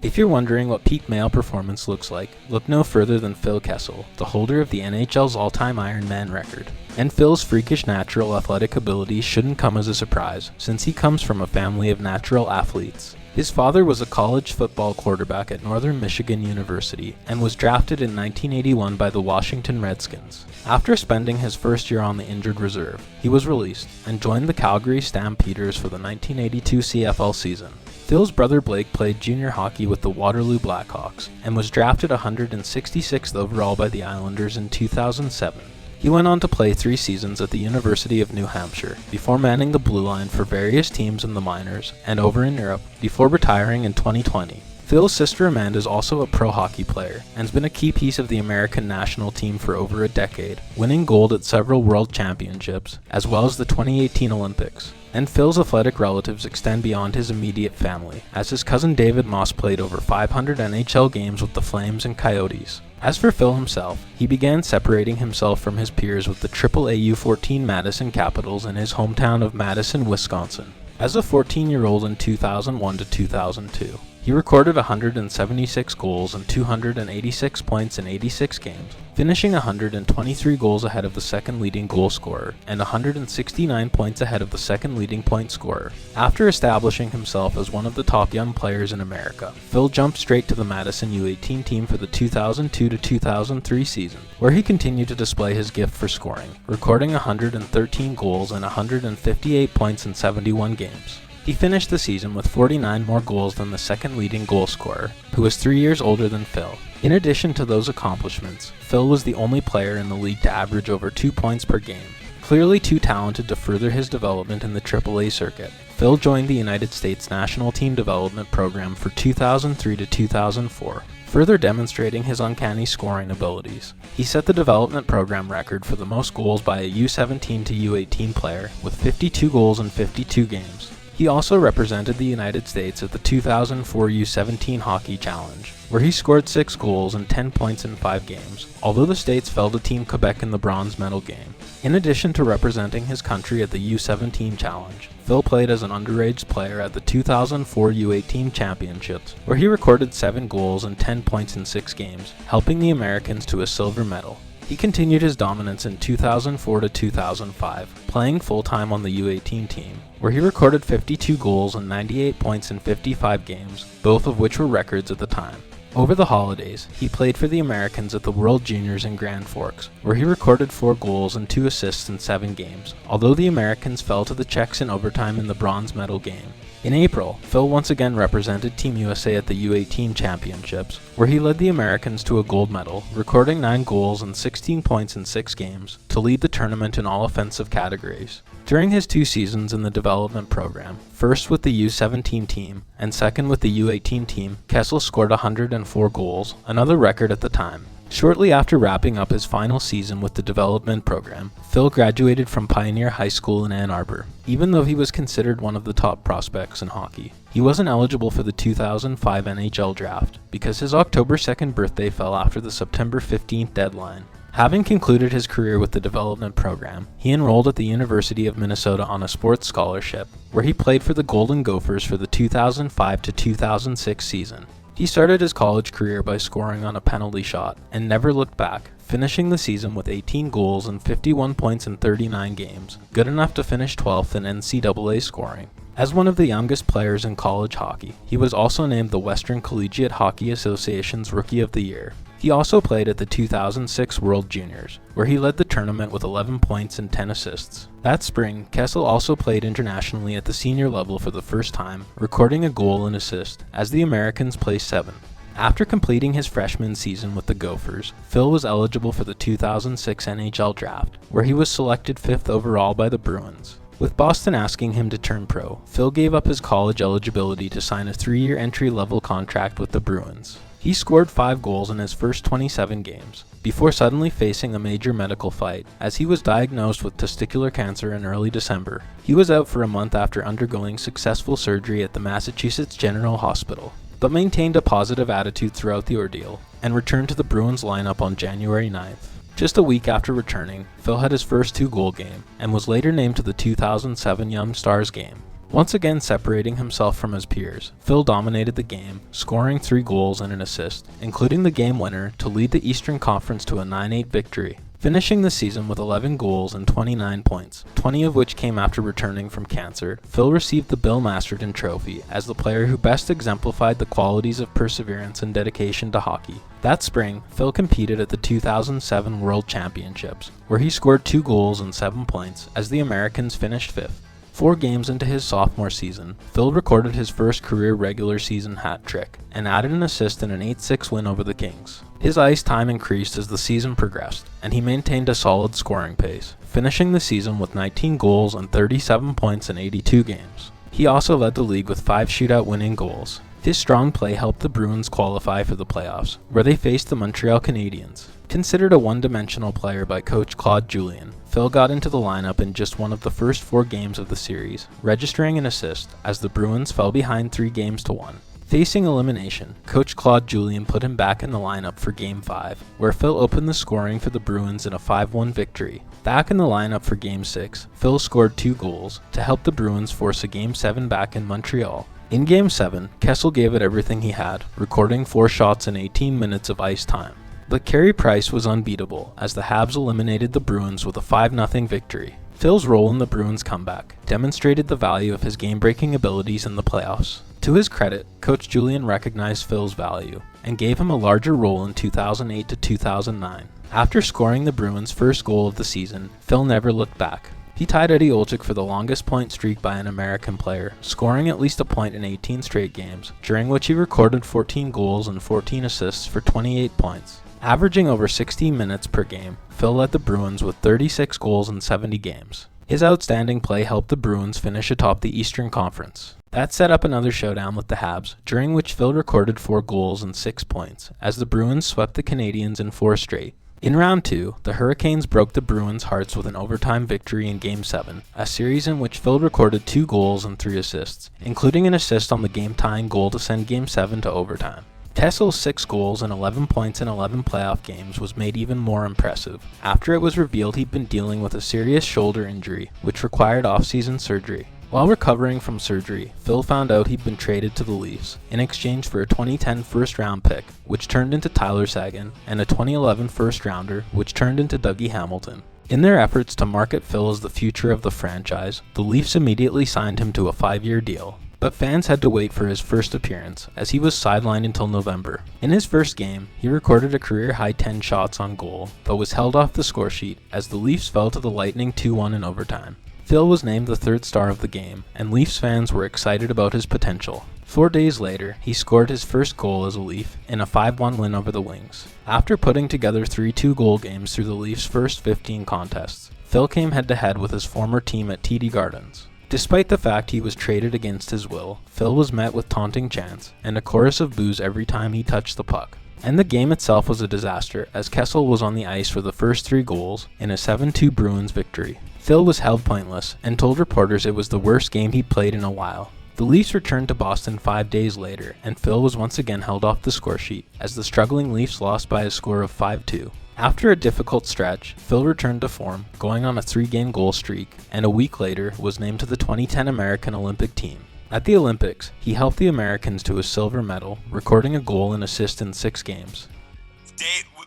If you're wondering what peak male performance looks like, look no further than Phil Kessel, the holder of the NHL's all-time Ironman record. And Phil's freakish natural athletic abilities shouldn't come as a surprise, since he comes from a family of natural athletes. His father was a college football quarterback at Northern Michigan University and was drafted in 1981 by the Washington Redskins. After spending his first year on the injured reserve, he was released and joined the Calgary Stampeders for the 1982 CFL season. Phil's brother Blake played junior hockey with the Waterloo Blackhawks and was drafted 166th overall by the Islanders in 2007. He went on to play 3 seasons at the University of New Hampshire before manning the blue line for various teams in the minors and over in Europe before retiring in 2020. Phil's sister Amanda is also a pro hockey player and has been a key piece of the American national team for over a decade, winning gold at several world championships as well as the 2018 Olympics. And Phil's athletic relatives extend beyond his immediate family, as his cousin David Moss played over 500 NHL games with the Flames and Coyotes. As for Phil himself, he began separating himself from his peers with the AAA U14 Madison Capitals in his hometown of Madison, Wisconsin. As a 14-year-old in 2001 to 2002, he recorded 176 goals and 286 points in 86 games, finishing 123 goals ahead of the second leading goal scorer and 169 points ahead of the second leading point scorer. After establishing himself as one of the top young players in America, Phil jumped straight to the Madison U18 team for the 2002 to 2003 season, where he continued to display his gift for scoring, recording 113 goals and 158 points in 71 games. He finished the season with 49 more goals than the second leading goal scorer, who was 3 years older than Phil. In addition to those accomplishments, Phil was the only player in the league to average over 2 points per game. Clearly too talented to further his development in the AAA circuit, Phil joined the United States National Team Development Program for 2003 to 2004. Further demonstrating his uncanny scoring abilities. He set the development program record for the most goals by a U17 to U18 player with 52 goals in 52 games. He also represented the United States at the 2004 U17 Hockey Challenge, where he scored 6 goals and 10 points in 5 games, although the States fell to Team Quebec in the bronze medal game. In addition to representing his country at the U17 Challenge, Phil played as an underage player at the 2004 U18 Championships, where he recorded 7 goals and 10 points in 6 games, helping the Americans to a silver medal. He continued his dominance in 2004 to 2005, playing full-time on the U18 team, where he recorded 52 goals and 98 points in 55 games, both of which were records at the time. Over the holidays, he played for the Americans at the World Juniors in Grand Forks, where he recorded 4 goals and 2 assists in 7 games, although the Americans fell to the Czechs in overtime in the bronze medal game. In April, Phil once again represented Team USA at the U18 Championships, where he led the Americans to a gold medal, recording 9 goals and 16 points in 6 games, to lead the tournament in all offensive categories. During his 2 seasons in the development program, first with the U17 team and second with the U18 team, Kessel scored 104 goals, another record at the time. Shortly after wrapping up his final season with the development program, Phil graduated from Pioneer High School in Ann Arbor. Even though he was considered one of the top prospects in hockey, he wasn't eligible for the 2005 NHL draft because his October 2nd birthday fell after the September 15th deadline. Having concluded his career with the development program, he enrolled at the University of Minnesota on a sports scholarship, where he played for the Golden Gophers for the 2005 to 2006 season. He started his college career by scoring on a penalty shot and never looked back, finishing the season with 18 goals and 51 points in 39 games, good enough to finish 12th in NCAA scoring. As one of the youngest players in college hockey, he was also named the Western Collegiate Hockey Association's Rookie of the Year. He also played at the 2006 World Juniors, where he led the tournament with 11 points and 10 assists. That spring, Kessel also played internationally at the senior level for the first time, recording a goal and assist, as the Americans placed 7th. After completing his freshman season with the Gophers, Phil was eligible for the 2006 NHL draft, where he was selected 5th overall by the Bruins. With Boston asking him to turn pro, Phil gave up his college eligibility to sign a 3-year entry-level contract with the Bruins. He scored 5 goals in his first 27 games, before suddenly facing a major medical fight, as he was diagnosed with testicular cancer in early December. He was out for a month after undergoing successful surgery at the Massachusetts General Hospital, but maintained a positive attitude throughout the ordeal, and returned to the Bruins lineup on January 9th. Just a week after returning, Phil had his first 2-goal game, and was later named to the 2007 Young Stars game. Once again separating himself from his peers, Phil dominated the game, scoring 3 goals and an assist, including the game winner to lead the Eastern Conference to a 9-8 victory. Finishing the season with 11 goals and 29 points, 20 of which came after returning from cancer, Phil received the Bill Masterton Trophy as the player who best exemplified the qualities of perseverance and dedication to hockey. That spring, Phil competed at the 2007 World Championships, where he scored 2 goals and 7 points as the Americans finished 5th. 4 games into his sophomore season, Phil recorded his first career regular season hat trick and added an assist in an 8-6 win over the Kings. His ice time increased as the season progressed, and he maintained a solid scoring pace, finishing the season with 19 goals and 37 points in 82 games. He also led the league with 5 shootout winning goals. His strong play helped the Bruins qualify for the playoffs, where they faced the Montreal Canadiens. Considered a one-dimensional player by coach Claude Julien, Phil got into the lineup in just one of the first 4 games of the series, registering an assist as the Bruins fell behind 3-1. Facing elimination, coach Claude Julien put him back in the lineup for Game 5, where Phil opened the scoring for the Bruins in a 5-1 victory. Back in the lineup for Game 6, Phil scored 2 goals to help the Bruins force a Game 7 back in Montreal. In Game 7, Kessel gave it everything he had, recording 4 shots in 18 minutes of ice time. But Carey Price was unbeatable as the Habs eliminated the Bruins with a 5-0 victory. Phil's role in the Bruins' comeback demonstrated the value of his game-breaking abilities in the playoffs. To his credit, Coach Julien recognized Phil's value and gave him a larger role in 2008 to 2009. After scoring the Bruins' first goal of the season, Phil never looked back. He tied Eddie Olczyk for the longest point streak by an American player, scoring at least a point in 18 straight games, during which he recorded 14 goals and 14 assists for 28 points. Averaging over 60 minutes per game, Phil led the Bruins with 36 goals in 70 games. His outstanding play helped the Bruins finish atop the Eastern Conference. That set up another showdown with the Habs, during which Phil recorded 4 goals and 6 points, as the Bruins swept the Canadiens in 4 straight. In Round 2, the Hurricanes broke the Bruins' hearts with an overtime victory in Game 7, a series in which Phil recorded 2 goals and 3 assists, including an assist on the game-tying goal to send Game 7 to overtime. Kessel's 6 goals and 11 points in 11 playoff games was made even more impressive, after it was revealed he'd been dealing with a serious shoulder injury, which required off-season surgery. While recovering from surgery, Phil found out he'd been traded to the Leafs in exchange for a 2010 first-round pick, which turned into Tyler Seguin, and a 2011 first-rounder, which turned into Dougie Hamilton. In their efforts to market Phil as the future of the franchise, the Leafs immediately signed him to a 5-year deal. But fans had to wait for his first appearance, as he was sidelined until November. In his first game, he recorded a career-high 10 shots on goal, but was held off the scoresheet as the Leafs fell to the Lightning 2-1 in overtime. Phil was named the 3rd star of the game, and Leafs fans were excited about his potential. 4 days later, he scored his first goal as a Leaf in a 5-1 win over the Wings. After putting together 3 2-goal games through the Leafs' first 15 contests, Phil came head-to-head with his former team at TD Gardens. Despite the fact he was traded against his will, Phil was met with taunting chants and a chorus of boos every time he touched the puck. And the game itself was a disaster, as Kessel was on the ice for the first 3 goals in a 7-2 Bruins victory. Phil was held pointless and told reporters it was the worst game he'd played in a while. The Leafs returned to Boston 5 days later, and Phil was once again held off the scoresheet as the struggling Leafs lost by a score of 5-2. After a difficult stretch, Phil returned to form, going on a 3-game goal streak, and a week later was named to the 2010 American Olympic team. At the Olympics, he helped the Americans to a silver medal, recording a goal and assist in 6 games.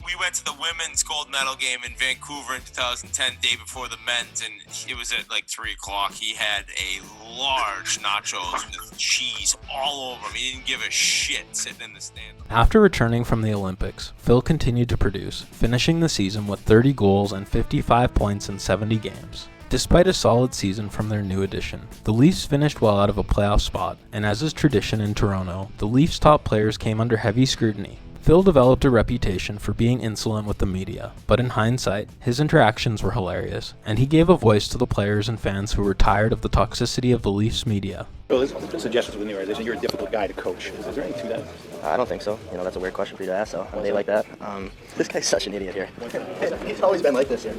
We went to the women's gold medal game in Vancouver in 2010, day before the men's, and it was at like 3 o'clock. He had a large nachos with cheese all over him. He didn't give a shit sitting in the stand. After returning from the Olympics, Phil continued to produce, finishing the season with 30 goals and 55 points in 70 games. Despite a solid season from their new addition, the Leafs finished well out of a playoff spot, and as is tradition in Toronto, the Leafs' top players came under heavy scrutiny. Phil developed a reputation for being insolent with the media, but in hindsight, his interactions were hilarious, and he gave a voice to the players and fans who were tired of the toxicity of the Leafs media. Well, there's been suggestions within the organization you're a difficult guy to coach. Is there anything to that? I don't think so. That's a weird question for you to ask, though. They like that. This guy's such an idiot here. He's always been like this here.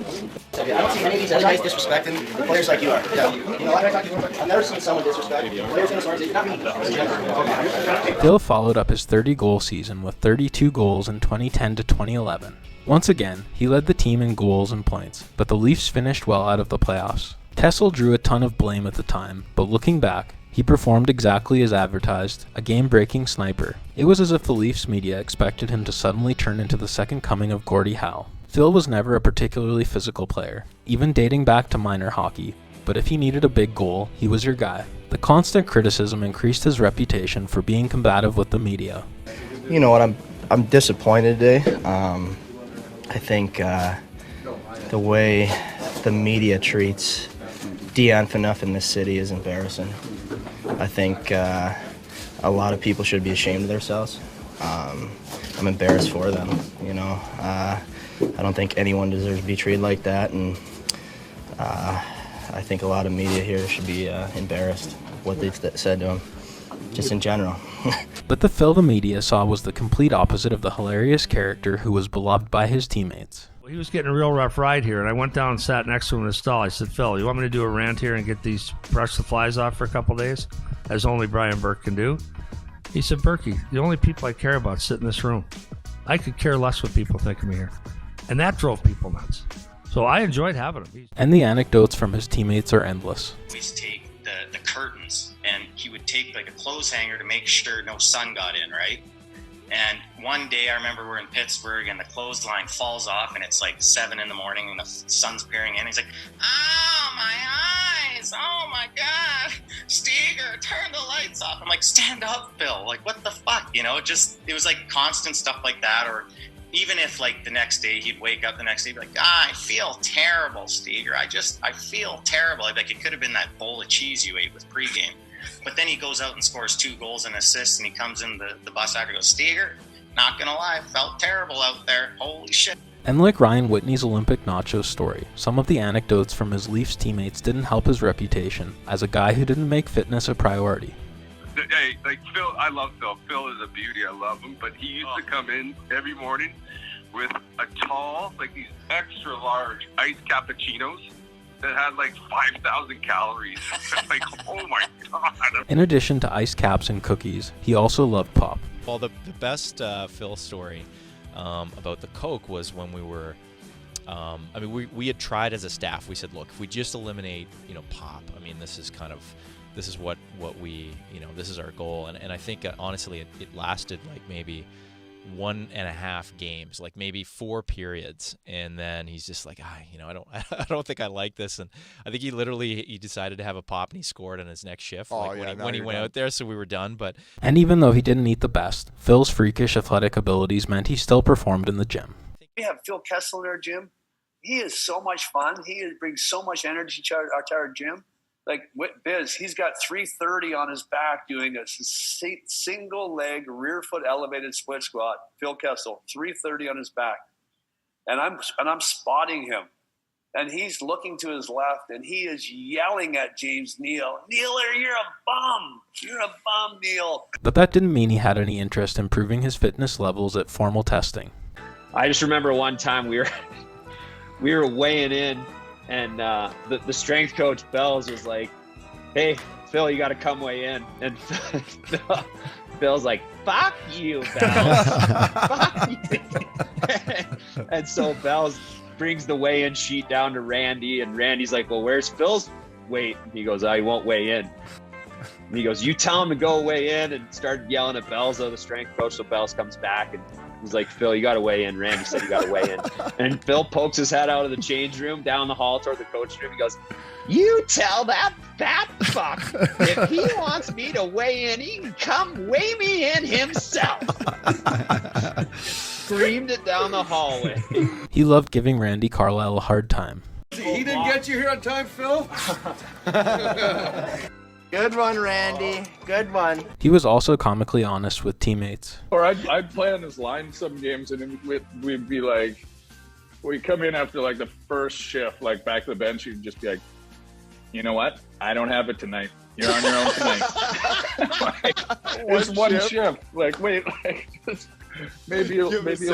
I don't see any of these guys disrespecting players like you are. Yeah. I've never seen someone disrespect players in this organization. Not me. Phil followed up his 30-goal season with 32 goals in 2010 to 2011. Once again, he led the team in goals and points, but the Leafs finished well out of the playoffs. Kessel drew a ton of blame at the time, but looking back, he performed exactly as advertised, a game-breaking sniper. It was as if the Leafs media expected him to suddenly turn into the second coming of Gordie Howe. Phil was never a particularly physical player, even dating back to minor hockey, but if he needed a big goal, he was your guy. The constant criticism increased his reputation for being combative with the media. You know what, I'm disappointed today. I think the way the media treats Dion Phaneuf in this city is embarrassing. I think a lot of people should be ashamed of themselves. I'm embarrassed for them, you know. I don't think anyone deserves to be treated like that, and I think a lot of media here should be embarrassed of what they said to him, just in general. But the Phil the media saw was the complete opposite of the hilarious character who was beloved by his teammates. Well, he was getting a real rough ride here, and I went down and sat next to him in the stall. I said, Phil, you want me to do a rant here and get these brush the flies off for a couple days, as only Brian Burke can do? He said, Berkey, the only people I care about sit in this room. I could care less what people think of me here. And that drove people nuts. So I enjoyed having him. And the anecdotes from his teammates are endless. We used to take the curtains, and he would take like a clothes hanger to make sure no sun got in, right? And one day I remember we're in Pittsburgh and the clothesline falls off and it's like 7 a.m. and the sun's peering in. He's like, oh, my eyes. Oh, my God. Steger, turn the lights off. I'm like, stand up, Phil. Like, what the fuck? You know, it was like constant stuff like that. Or even if like the next day he'd wake up the next day, he'd be like, I feel terrible, Steger. I feel terrible. Like it could have been that bowl of cheese you ate with pregame. But then he goes out and scores 2 goals and assists, and he comes in the bus after and goes, Steger, not gonna lie, felt terrible out there. Holy shit. And like Ryan Whitney's Olympic nachos story, some of the anecdotes from his Leafs teammates didn't help his reputation as a guy who didn't make fitness a priority. Hey, like Phil, I love Phil. Phil is a beauty. I love him. But he used to come in every morning with a tall, like these extra large iced cappuccinos that had like 5,000 calories. Like, oh my God. In addition to ice caps and cookies, he also loved pop. Well, the best Phil story about the Coke was when we were, we had tried as a staff. We said, look, if we just eliminate, pop, this is what we, this is our goal. And I think honestly, it lasted like maybe 1.5 games, like maybe 4 periods, and then he's just like, I don't think I like this, and I think he decided to have a pop and he scored on his next shift when he went out there, so we were done. But and even though he didn't eat the best, Phil's freakish athletic abilities meant he still performed in the gym. We have Phil Kessel in our gym. He is so much fun. He brings so much energy to our gym. Like Biz, he's got 330 on his back doing a single leg rear foot elevated split squat. Phil Kessel, 330 on his back, and I'm spotting him, and he's looking to his left, and he is yelling at James Neal, Nealer, you're a bum. You're a bum, Neal. But that didn't mean he had any interest in proving his fitness levels at formal testing. I just remember one time we were weighing in. And the strength coach, Bells, was like, hey, Phil, you got to come weigh in. And Phil's like, fuck you, Bells. Fuck you. And so Bells brings the weigh-in sheet down to Randy. And Randy's like, well, where's Phil's weight? And he goes, he won't weigh in. And he goes, you tell him to go weigh in, and started yelling at Bells, the strength coach. So Bells comes back and he's like, Phil, you got to weigh in. Randy said you got to weigh in. And Phil pokes his head out of the change room down the hall toward the coach room. He goes, you tell that fat fuck if he wants me to weigh in, he can come weigh me in himself. Screamed it down the hallway. He loved giving Randy Carlyle a hard time. He didn't get you here on time, Phil? Good one, Randy. Good one. He was also comically honest with teammates. Or I'd play on his line some games, and we'd be like, we'd come in after like the first shift, like back to the bench, you'd just be like, you know what? I don't have it tonight. You're on your own tonight. It's one shift. Like, wait, maybe you'll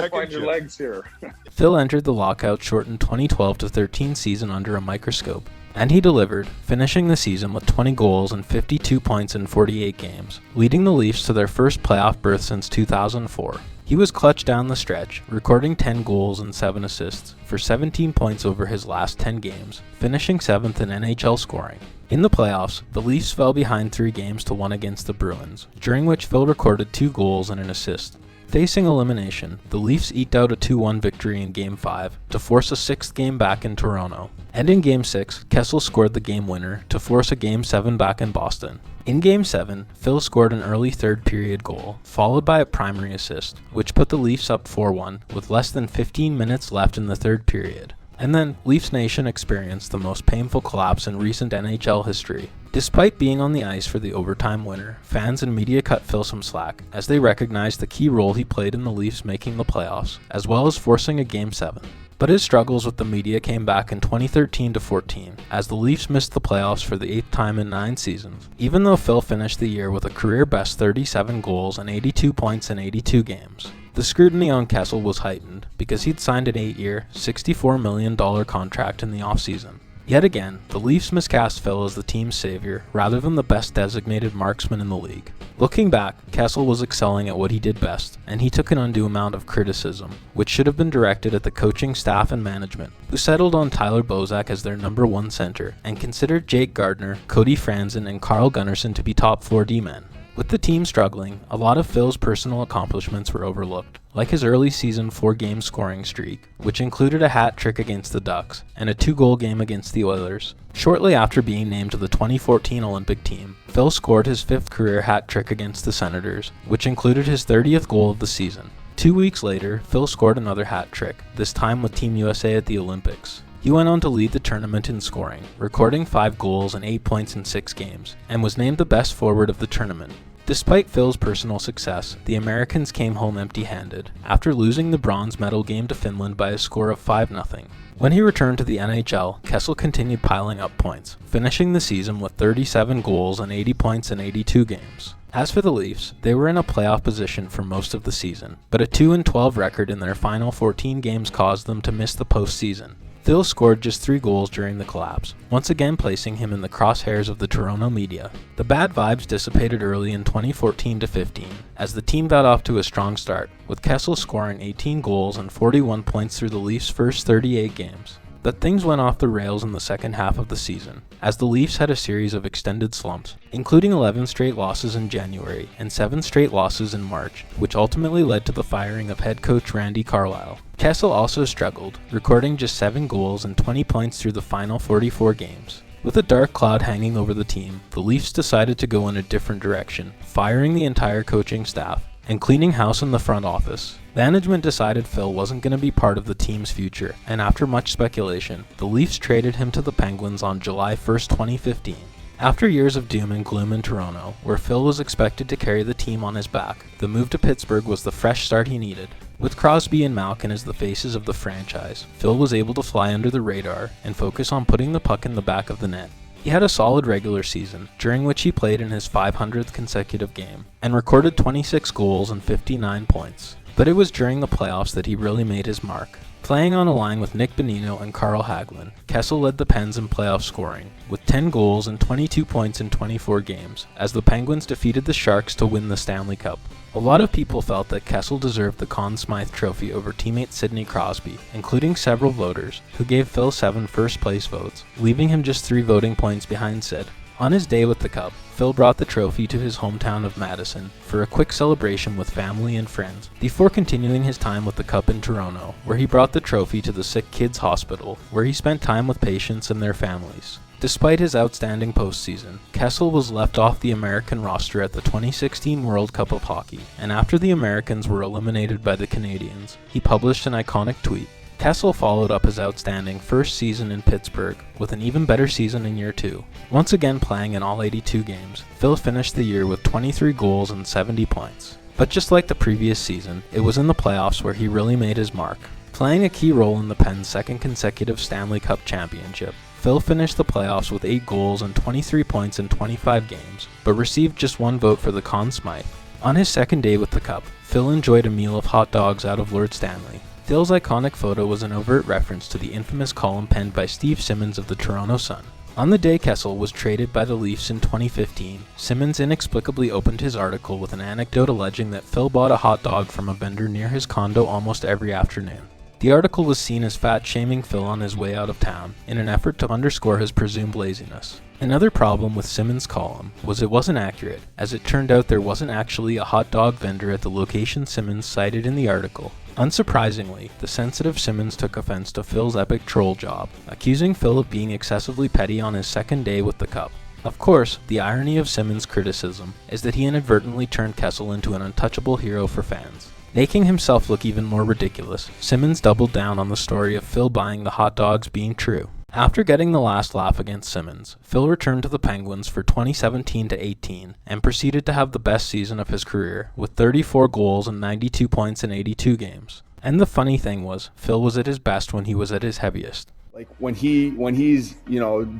find your legs here. Phil entered the lockout-shortened 2012-13 season under a microscope, And he delivered, finishing the season with 20 goals and 52 points in 48 games, leading the Leafs to their first playoff berth since 2004. He was clutch down the stretch, recording 10 goals and 7 assists for 17 points over his last 10 games, finishing 7th in NHL scoring. In the playoffs, the Leafs fell behind 3 games to 1 against the Bruins, during which Phil recorded 2 goals and an assist. Facing elimination, the Leafs eked out a 2-1 victory in Game 5 to force a 6th game back in Toronto. And in Game 6, Kessel scored the game winner to force a Game 7 back in Boston. In Game 7, Phil scored an early third period goal, followed by a primary assist, which put the Leafs up 4-1 with less than 15 minutes left in the third period. And then, Leafs Nation experienced the most painful collapse in recent NHL history. Despite being on the ice for the overtime winner, fans and media cut Phil some slack, as they recognized the key role he played in the Leafs making the playoffs, as well as forcing a Game 7. But his struggles with the media came back in 2013-14, as the Leafs missed the playoffs for the 8th time in 9 seasons, even though Phil finished the year with a career-best 37 goals and 82 points in 82 games. The scrutiny on Kessel was heightened because he'd signed an 8-year, $64 million contract in the offseason. Yet again, the Leafs miscast Phil as the team's savior rather than the best designated marksman in the league. Looking back, Kessel was excelling at what he did best, and he took an undue amount of criticism, which should have been directed at the coaching staff and management, who settled on Tyler Bozak as their number 1 center and considered Jake Gardiner, Cody Franzen, and Carl Gunnarsson to be top 4 D-men. With the team struggling, a lot of Phil's personal accomplishments were overlooked, like his early season 4-game scoring streak, which included a hat trick against the Ducks and a 2-goal game against the Oilers. Shortly after being named to the 2014 Olympic team, Phil scored his 5th career hat trick against the Senators, which included his 30th goal of the season. 2 weeks later, Phil scored another hat trick, this time with Team USA at the Olympics. He went on to lead the tournament in scoring, recording 5 goals and 8 points in 6 games, and was named the best forward of the tournament. Despite Phil's personal success, the Americans came home empty-handed, after losing the bronze medal game to Finland by a score of 5-0. When he returned to the NHL, Kessel continued piling up points, finishing the season with 37 goals and 80 points in 82 games. As for the Leafs, they were in a playoff position for most of the season, but a 2-12 record in their final 14 games caused them to miss the postseason. Phil scored just 3 goals during the collapse, once again placing him in the crosshairs of the Toronto media. The bad vibes dissipated early in 2014-15, as the team got off to a strong start, with Kessel scoring 18 goals and 41 points through the Leafs' first 38 games. But things went off the rails in the second half of the season, as the Leafs had a series of extended slumps, including 11 straight losses in January and 7 straight losses in March, which ultimately led to the firing of head coach Randy Carlyle. Kessel also struggled, recording just 7 goals and 20 points through the final 44 games. With a dark cloud hanging over the team, the Leafs decided to go in a different direction, firing the entire coaching staff and cleaning house in the front office. Management decided Phil wasn't going to be part of the team's future, and after much speculation, the Leafs traded him to the Penguins on July 1st, 2015. After years of doom and gloom in Toronto, where Phil was expected to carry the team on his back, the move to Pittsburgh was the fresh start he needed. With Crosby and Malkin as the faces of the franchise, Phil was able to fly under the radar and focus on putting the puck in the back of the net. He had a solid regular season, during which he played in his 500th consecutive game, and recorded 26 goals and 59 points. But it was during the playoffs that he really made his mark. Playing on a line with Nick Bonino and Carl Hagelin, Kessel led the Pens in playoff scoring, with 10 goals and 22 points in 24 games, as the Penguins defeated the Sharks to win the Stanley Cup. A lot of people felt that Kessel deserved the Conn Smythe Trophy over teammate Sidney Crosby, including several voters, who gave Phil 7 first-place votes, leaving him just 3 voting points behind Sid. On his day with the Cup, Phil brought the trophy to his hometown of Madison for a quick celebration with family and friends, before continuing his time with the Cup in Toronto, where he brought the trophy to the Sick Kids Hospital, where he spent time with patients and their families. Despite his outstanding postseason, Kessel was left off the American roster at the 2016 World Cup of Hockey, and after the Americans were eliminated by the Canadians, he published an iconic tweet. Kessel followed up his outstanding first season in Pittsburgh with an even better season in year 2. Once again playing in all 82 games, Phil finished the year with 23 goals and 70 points. But just like the previous season, it was in the playoffs where he really made his mark. Playing a key role in the Pens' second consecutive Stanley Cup championship, Phil finished the playoffs with 8 goals and 23 points in 25 games, but received just 1 vote for the Conn Smythe. On his second day with the Cup, Phil enjoyed a meal of hot dogs out of Lord Stanley. Phil's iconic photo was an overt reference to the infamous column penned by Steve Simmons of the Toronto Sun. On the day Kessel was traded by the Leafs in 2015, Simmons inexplicably opened his article with an anecdote alleging that Phil bought a hot dog from a vendor near his condo almost every afternoon. The article was seen as fat-shaming Phil on his way out of town, in an effort to underscore his presumed laziness. Another problem with Simmons' column was it wasn't accurate, as it turned out there wasn't actually a hot dog vendor at the location Simmons cited in the article. Unsurprisingly, the sensitive Simmons took offense to Phil's epic troll job, accusing Phil of being excessively petty on his second day with the Cup. Of course, the irony of Simmons' criticism is that he inadvertently turned Kessel into an untouchable hero for fans. Making himself look even more ridiculous, Simmons doubled down on the story of Phil buying the hot dogs being true. After getting the last laugh against Simmons, Phil returned to the Penguins for 2017-18 and proceeded to have the best season of his career, with 34 goals and 92 points in 82 games. And the funny thing was, Phil was at his best when he was at his heaviest. Like when he's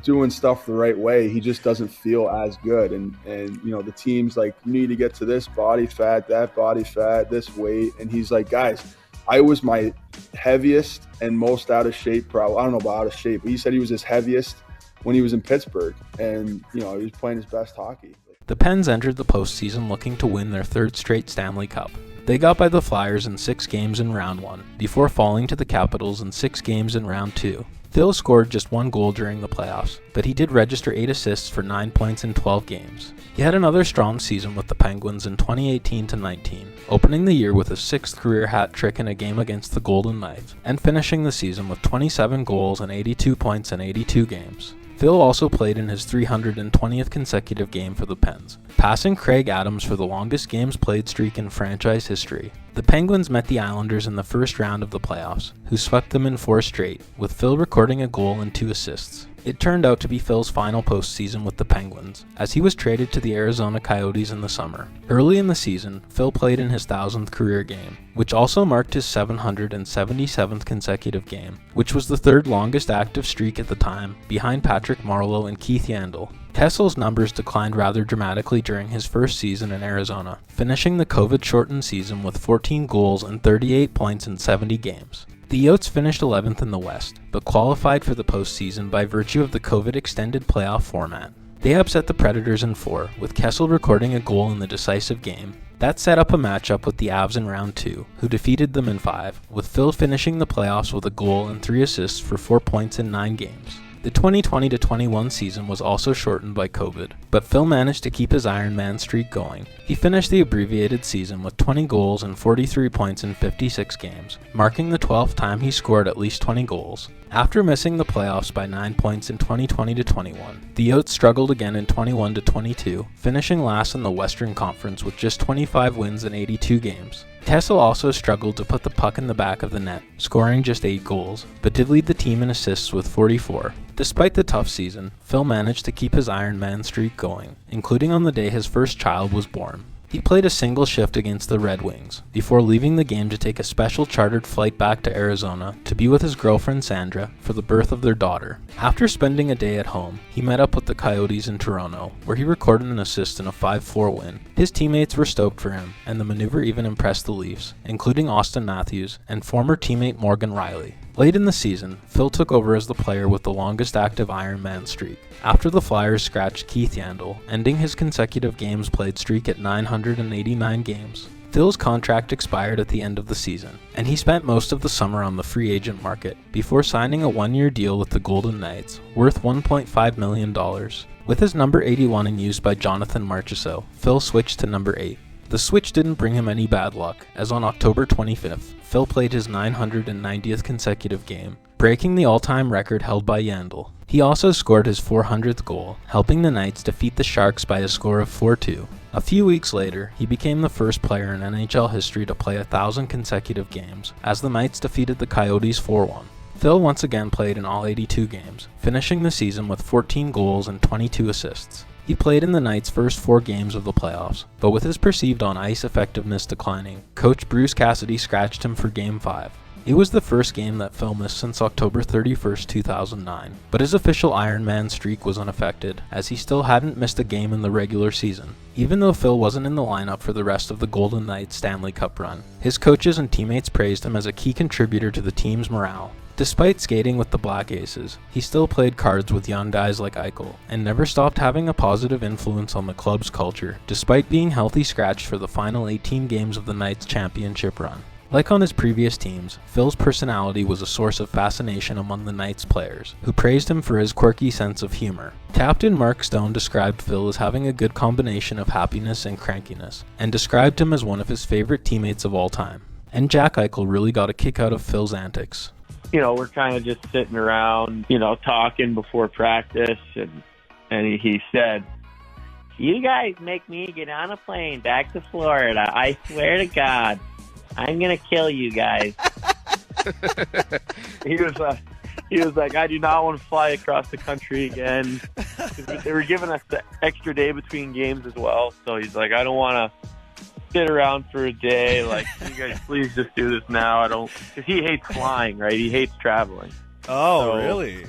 doing stuff the right way, he just doesn't feel as good. And the team's like, you need to get to this body fat, that body fat, this weight. And he's like, guys, I was my heaviest and most out of shape, probably. I don't know about out of shape, but he said he was his heaviest when he was in Pittsburgh, and he was playing his best hockey. The Pens entered the postseason looking to win their third straight Stanley Cup. They got by the Flyers in 6 games in round 1, before falling to the Capitals in 6 games in round 2. Phil scored just 1 goal during the playoffs, but he did register 8 assists for 9 points in 12 games. He had another strong season with the Penguins in 2018-19, opening the year with his 6th career hat trick in a game against the Golden Knights, and finishing the season with 27 goals and 82 points in 82 games. Phil also played in his 320th consecutive game for the Pens, passing Craig Adams for the longest games played streak in franchise history. The Penguins met the Islanders in the first round of the playoffs, who swept them in 4 straight, with Phil recording a goal and 2 assists. It turned out to be Phil's final postseason with the Penguins, as he was traded to the Arizona Coyotes in the summer. Early in the season, Phil played in his 1,000th career game, which also marked his 777th consecutive game, which was the 3rd longest active streak at the time, behind Patrick Marleau and Keith Yandle. Kessel's numbers declined rather dramatically during his first season in Arizona, finishing the COVID-shortened season with 14 goals and 38 points in 70 games. The Yotes finished 11th in the West, but qualified for the postseason by virtue of the COVID-extended playoff format. They upset the Predators in 4, with Kessel recording a goal in the decisive game. That set up a matchup with the Avs in round 2, who defeated them in 5, with Phil finishing the playoffs with a goal and 3 assists for 4 points in 9 games. The 2020-21 season was also shortened by COVID, but Phil managed to keep his Iron Man streak going. He finished the abbreviated season with 20 goals and 43 points in 56 games, marking the 12th time he scored at least 20 goals. After missing the playoffs by 9 points in 2020-21, the Yotes struggled again in 21-22, finishing last in the Western Conference with just 25 wins in 82 games. Kessel also struggled to put the puck in the back of the net, scoring just 8 goals, but did lead the team in assists with 44. Despite the tough season, Phil managed to keep his Iron Man streak going, including on the day his first child was born. He played a single shift against the Red Wings, before leaving the game to take a special chartered flight back to Arizona to be with his girlfriend Sandra for the birth of their daughter. After spending a day at home, he met up with the Coyotes in Toronto, where he recorded an assist in a 5-4 win. His teammates were stoked for him, and the maneuver even impressed the Leafs, including Austin Matthews and former teammate Morgan Riley. Late in the season, Phil took over as the player with the longest active Iron Man streak, after the Flyers scratched Keith Yandle, ending his consecutive games played streak at 989 games. Phil's contract expired at the end of the season, and he spent most of the summer on the free agent market, before signing a 1-year deal with the Golden Knights, worth $1.5 million. With his number 81 in use by Jonathan Marchessault, Phil switched to number 8. The switch didn't bring him any bad luck, as on October 25th, Phil played his 990th consecutive game, breaking the all-time record held by Yandle. He also scored his 400th goal, helping the Knights defeat the Sharks by a score of 4-2. A few weeks later, he became the first player in NHL history to play 1,000 consecutive games, as the Knights defeated the Coyotes 4-1. Phil once again played in all 82 games, finishing the season with 14 goals and 22 assists. He played in the Knights' first 4 games of the playoffs, but with his perceived on-ice effectiveness declining, coach Bruce Cassidy scratched him for Game 5. It was the first game that Phil missed since October 31st, 2009, but his official Iron Man streak was unaffected, as he still hadn't missed a game in the regular season. Even though Phil wasn't in the lineup for the rest of the Golden Knights Stanley Cup run, his coaches and teammates praised him as a key contributor to the team's morale. Despite skating with the Black Aces, he still played cards with young guys like Eichel, and never stopped having a positive influence on the club's culture, despite being healthy scratched for the final 18 games of the Knights' championship run. Like on his previous teams, Phil's personality was a source of fascination among the Knights players, who praised him for his quirky sense of humor. Captain Mark Stone described Phil as having a good combination of happiness and crankiness, and described him as one of his favorite teammates of all time. And Jack Eichel really got a kick out of Phil's antics. We're kind of just sitting around, talking before practice, and he said, "You guys make me get on a plane back to Florida. I swear to God, I'm going to kill you guys." He was like, "I do not want to fly across the country again." They were giving us the extra day between games as well. So he's like, "I don't want to sit around for a day. Like, you guys please just do this now." Because he hates flying, right? He hates traveling. Oh, really?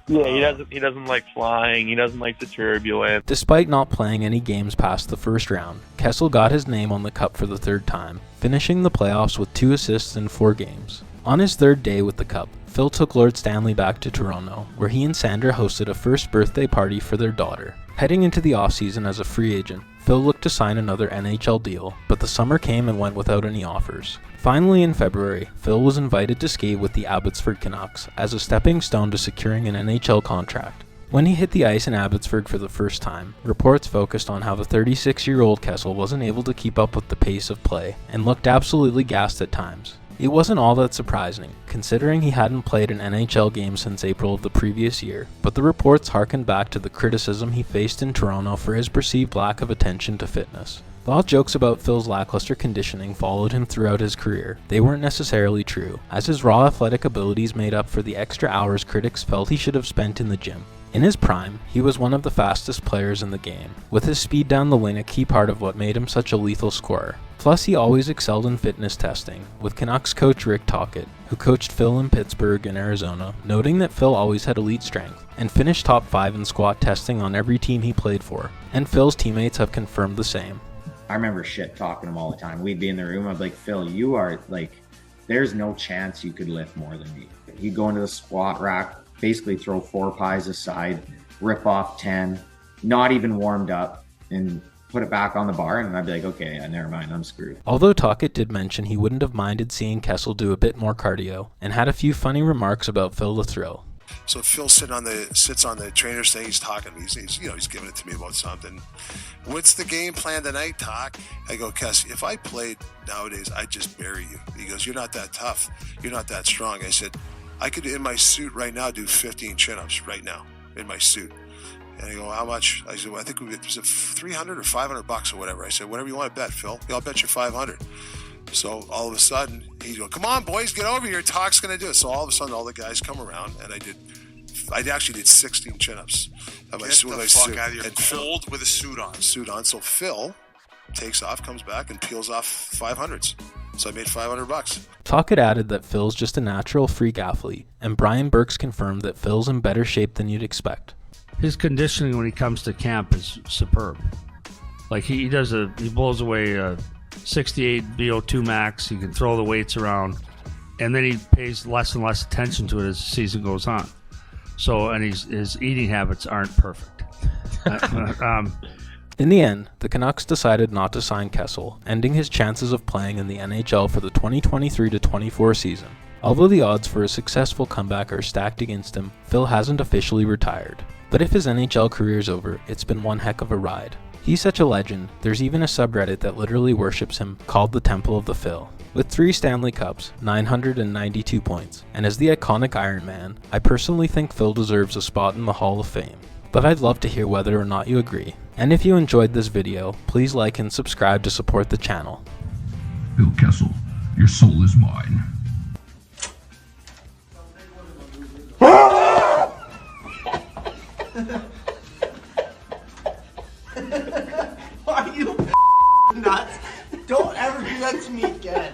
Yeah, he doesn't like flying. He doesn't like the turbulence. Despite not playing any games past the first round, Kessel got his name on the cup for the third time, finishing the playoffs with 2 assists in 4 games. On his third day with the cup, Phil took Lord Stanley back to Toronto, where he and Sandra hosted a first birthday party for their daughter. Heading into the offseason as a free agent, Phil looked to sign another NHL deal, but the summer came and went without any offers. Finally, in February, Phil was invited to skate with the Abbotsford Canucks as a stepping stone to securing an NHL contract. When he hit the ice in Abbotsford for the first time, reports focused on how the 36-year-old Kessel wasn't able to keep up with the pace of play and looked absolutely gassed at times. It wasn't all that surprising, considering he hadn't played an NHL game since April of the previous year, but the reports harkened back to the criticism he faced in Toronto for his perceived lack of attention to fitness. While jokes about Phil's lackluster conditioning followed him throughout his career, they weren't necessarily true, as his raw athletic abilities made up for the extra hours critics felt he should have spent in the gym. In his prime, he was one of the fastest players in the game, with his speed down the wing a key part of what made him such a lethal scorer. Plus, he always excelled in fitness testing, with Canucks coach Rick Tocchet, who coached Phil in Pittsburgh and Arizona, noting that Phil always had elite strength, and finished top 5 in squat testing on every team he played for, and Phil's teammates have confirmed the same. I remember shit talking him all the time. We'd be in the room, I'd be like, "Phil, you are like, there's no chance you could lift more than me." He'd go into the squat rack, basically throw 4 pies aside, rip off 10, not even warmed up, and put it back on the bar, and I'd be like, "Okay, yeah, never mind, I'm screwed." Although Tocchet did mention he wouldn't have minded seeing Kessel do a bit more cardio, and had a few funny remarks about Phil the Thrill. So Phil sits on the trainer's thing. He's talking to me. He's giving it to me about something. "What's the game plan tonight, Toc?" I go, "Kess, if I played nowadays, I'd just bury you." He goes, "You're not that tough. You're not that strong." I said, "I could, in my suit right now, do 15 chin-ups right now in my suit." And I go, "How much?" I said, "Well, I think was it 300 or 500 bucks or whatever." I said, "Whatever you want to bet, Phil. I'll bet you 500. So all of a sudden, he'd go, "Come on, boys, get over here. Toc's going to do it." So all of a sudden, all the guys come around, and I actually did 16 chin-ups. Get the fuck out of here. Cold with a suit on. So Phil takes off, comes back, and peels off 500s. So I made 500 bucks. Tocchet added that Phil's just a natural freak athlete, and Brian Burks confirmed that Phil's in better shape than you'd expect. His conditioning when he comes to camp is superb. Like he blows away a 68 VO2 max. He can throw the weights around, and then he pays less and less attention to it as the season goes on. So, and his eating habits aren't perfect. In the end, the Canucks decided not to sign Kessel, ending his chances of playing in the NHL for the 2023-24 season. Although the odds for a successful comeback are stacked against him, Phil hasn't officially retired. But if his NHL career's over, it's been one heck of a ride. He's such a legend, there's even a subreddit that literally worships him, called the Temple of the Phil. With 3 Stanley Cups, 992 points, and as the iconic Iron Man, I personally think Phil deserves a spot in the Hall of Fame. But I'd love to hear whether or not you agree. And if you enjoyed this video, please like and subscribe to support the channel. Phil Kessel, your soul is mine. Are you nuts? Don't ever do that to me again.